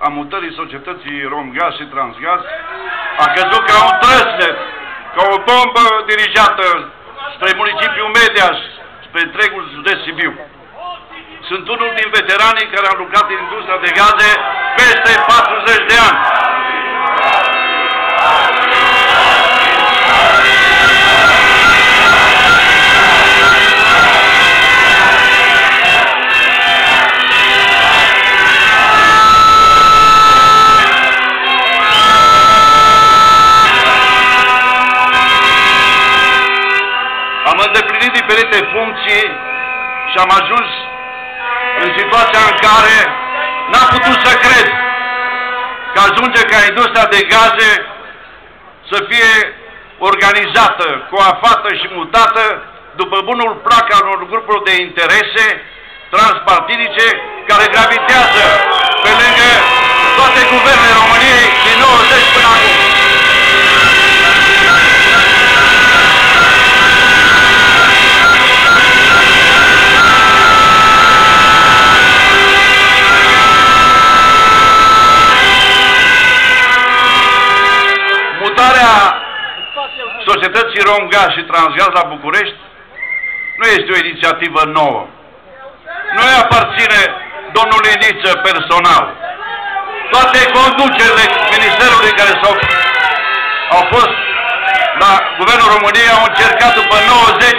a mutării societății Romgaz și Transgaz a căzut ca un trăsnet, ca o bombă dirijată spre municipiul Mediaș, spre întregul județ Sibiu. Sunt unul din veteranii care au lucrat în industria de gaze peste 40 de ani. Am îndeplinit diferite funcții și am ajuns în situația în care n-am putut să cred că ajunge ca industria de gaze să fie organizată, coafată și mutată după bunul plac al unor grupuri de interese transpartidice care gravitează pe lângă toate guvernele României din 90 până acum. Mutarea societății Romgaz și Transgaz la București nu este o inițiativă nouă. Nu îi aparține domnului Niță personal. Toate conducerile ministerului care au fost la Guvernul României au încercat după 90